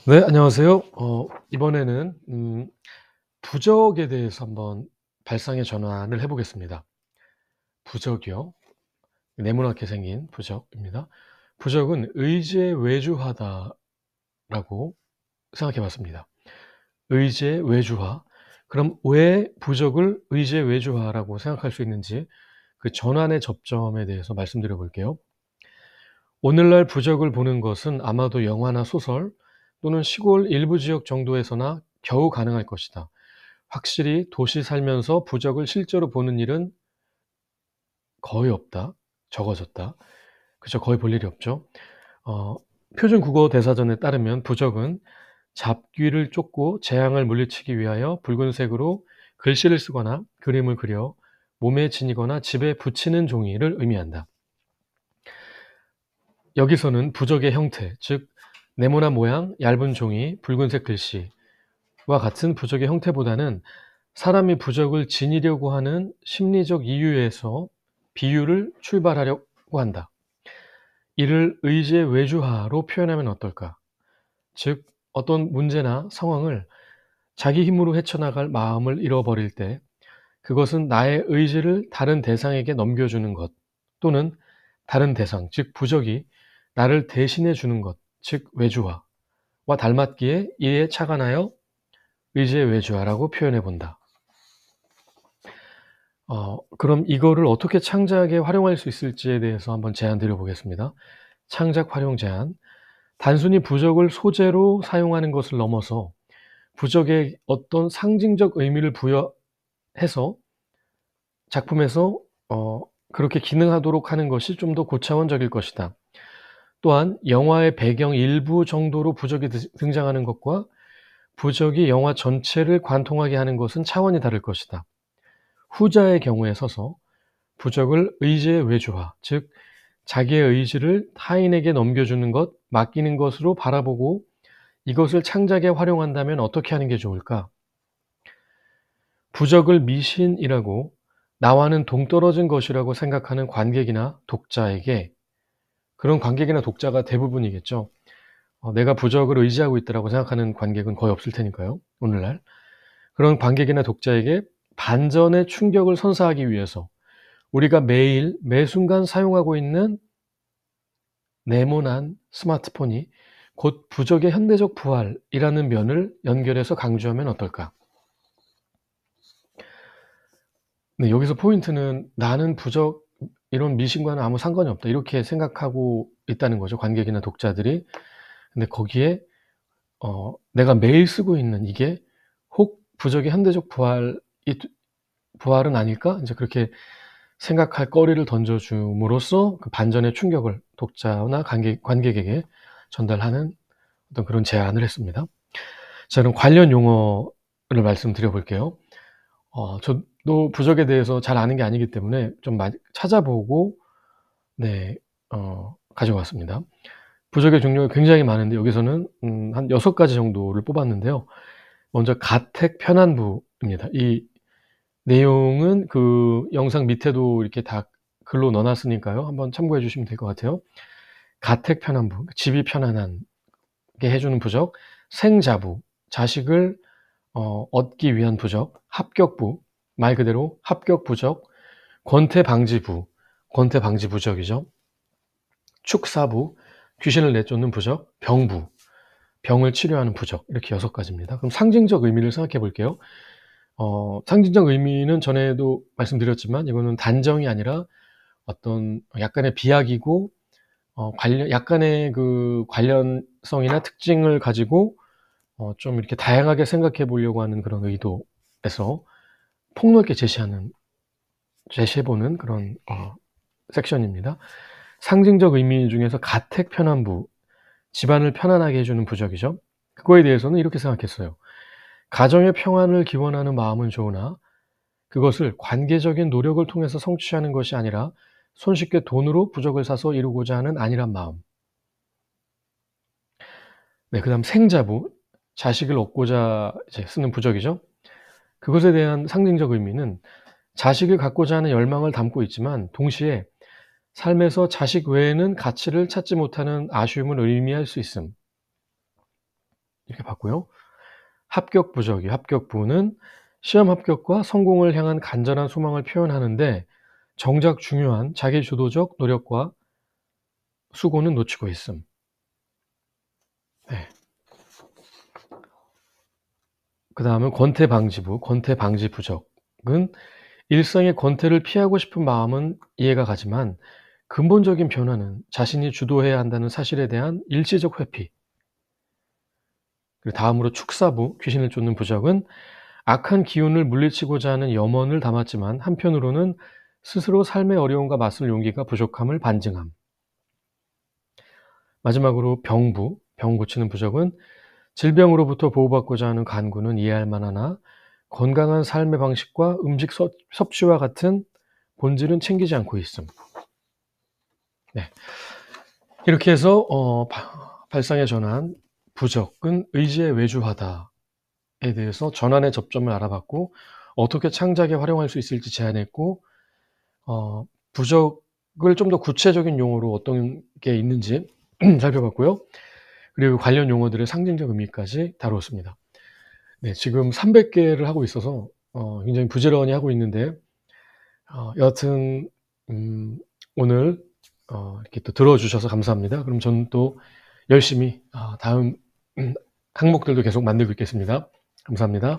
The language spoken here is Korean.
네, 안녕하세요. 이번에는 부적에 대해서 한번 발상의 전환을 해 보겠습니다. 부적이요. 네모나게 생긴 부적입니다. 부적은 의지에 외주하다라고 생각해 봤습니다. 의지에 외주화. 그럼 왜 부적을 의지에 외주화라고 생각할 수 있는지 그 전환의 접점에 대해서 말씀드려 볼게요. 오늘날 부적을 보는 것은 아마도 영화나 소설 또는 시골 일부 지역 정도에서나 겨우 가능할 것이다. 확실히 도시 살면서 부적을 실제로 보는 일은 거의 없다. 적어졌다. 그죠? 거의 볼 일이 없죠. 어, 표준 국어 대사전에 따르면 부적은 잡귀를 쫓고 재앙을 물리치기 위하여 붉은색으로 글씨를 쓰거나 그림을 그려 몸에 지니거나 집에 붙이는 종이를 의미한다. 여기서는 부적의 형태, 즉 네모난 모양, 얇은 종이, 붉은색 글씨와 같은 부적의 형태보다는 사람이 부적을 지니려고 하는 심리적 이유에서 비유를 출발하려고 한다. 이를 의지의 외주화로 표현하면 어떨까? 즉 어떤 문제나 상황을 자기 힘으로 헤쳐나갈 마음을 잃어버릴 때 그것은 나의 의지를 다른 대상에게 넘겨주는 것 또는 다른 대상, 즉 부적이 나를 대신해 주는 것, 즉 외주화와 닮았기에 이에 착안하여 의지의 외주화라고 표현해 본다. 그럼 이거를 어떻게 창작에 활용할 수 있을지에 대해서 한번 제안 드려 보겠습니다. 창작 활용 제안. 단순히 부적을 소재로 사용하는 것을 넘어서 부적에 어떤 상징적 의미를 부여해서 작품에서 그렇게 기능하도록 하는 것이 좀 더 고차원적일 것이다. 또한 영화의 배경 일부 정도로 부적이 등장하는 것과 부적이 영화 전체를 관통하게 하는 것은 차원이 다를 것이다. 후자의 경우에 서서 부적을 의지의 외주화, 즉 자기의 의지를 타인에게 넘겨주는 것, 맡기는 것으로 바라보고 이것을 창작에 활용한다면 어떻게 하는 게 좋을까? 부적을 미신이라고 나와는 동떨어진 것이라고 생각하는 관객이나 독자에게, 그런 관객이나 독자가 대부분이겠죠. 내가 부적을 의지하고 있다고 생각하는 관객은 거의 없을 테니까요, 오늘날. 그런 관객이나 독자에게 반전의 충격을 선사하기 위해서 우리가 매일 매 순간 사용하고 있는 네모난 스마트폰이 곧 부적의 현대적 부활이라는 면을 연결해서 강조하면 어떨까? 네, 여기서 포인트는 '나는 부적 이런 미신과는 아무 상관이 없다.' 이렇게 생각하고 있다는 거죠, 관객이나 독자들이. 근데 거기에 내가 매일 쓰고 있는 이게 혹 부적의 현대적 부활은 아닐까? 인제 그렇게 생각할 거리를 던져 줌으로써 그 반전의 충격을 독자나 관객에게 전달하는 어떤 그런 제안을 했습니다. 자, 그럼 관련 용어를 말씀드려 볼게요. 저도 부적에 대해서 잘 아는 게 아니기 때문에 좀 많이 찾아보고 네 가져왔습니다. 부적의 종류가 굉장히 많은데 여기서는 한 6 가지 정도를 뽑았는데요. 먼저 가택 편안부입니다. 이 내용은 그 영상 밑에도 이렇게 다 글로 넣어 놨으니까요. 한번 참고해 주시면 될 것 같아요. 가택 편안부, 집이 편안하게 해 주는 부적. 생자부, 자식을 얻기 위한 부적. 합격부, 말 그대로 합격 부적. 권태방지부, 권태방지 부적이죠. 축사부, 귀신을 내쫓는 부적. 병부, 병을 치료하는 부적. 이렇게 6 가지입니다. 그럼 상징적 의미를 생각해 볼게요. 상징적 의미는 전에도 말씀드렸지만 이거는 단정이 아니라 어떤 약간의 비약이고 약간의 그 관련성이나 특징을 가지고 좀 이렇게 다양하게 생각해 보려고 하는 그런 의도에서 폭넓게 제시해 보는 그런 섹션입니다. 상징적 의미 중에서 가택 편안부, 집안을 편안하게 해 주는 부적이죠. 그거에 대해서는 이렇게 생각했어요. 가정의 평안을 기원하는 마음은 좋으나 그것을 관계적인 노력을 통해서 성취하는 것이 아니라 손쉽게 돈으로 부적을 사서 이루고자 하는 안일한 마음. 네, 그다음 생자부, 자식을 얻고자 이제 쓰는 부적이죠. 그것에 대한 상징적 의미는 자식을 갖고자 하는 열망을 담고 있지만 동시에 삶에서 자식 외에는 가치를 찾지 못하는 아쉬움을 의미할 수 있음. 이렇게 봤고요. 합격 부적이 합격부는 시험 합격과 성공을 향한 간절한 소망을 표현하는데 정작 중요한 자기주도적 노력과 수고는 놓치고 있음. 네. 그 다음은 권태방지부, 권태방지부적은 일상의 권태를 피하고 싶은 마음은 이해가 가지만 근본적인 변화는 자신이 주도해야 한다는 사실에 대한 일시적 회피. 그리고 다음으로 축사부, 귀신을 쫓는 부적은 악한 기운을 물리치고자 하는 염원을 담았지만 한편으로는 스스로 삶의 어려움과 맞설 용기가 부족함을 반증함. 마지막으로 병부, 병 고치는 부적은 질병으로부터 보호받고자 하는 간구는 이해할 만하나 건강한 삶의 방식과 음식 섭취와 같은 본질은 챙기지 않고 있음. 네. 이렇게 해서 발상의 전환, 부적은 의지의 외주하다에 대해서 전환의 접점을 알아봤고 어떻게 창작에 활용할 수 있을지 제안했고 부적을 좀 더 구체적인 용어로 어떤 게 있는지 살펴봤고요. 그리고 관련 용어들의 상징적 의미까지 다루었습니다. 네, 지금 300개를 하고 있어서 굉장히 부지런히 하고 있는데 여하튼 오늘 이렇게 또 들어주셔서 감사합니다. 그럼 저는 또 열심히 다음 항목들도 계속 만들고 있겠습니다. 감사합니다.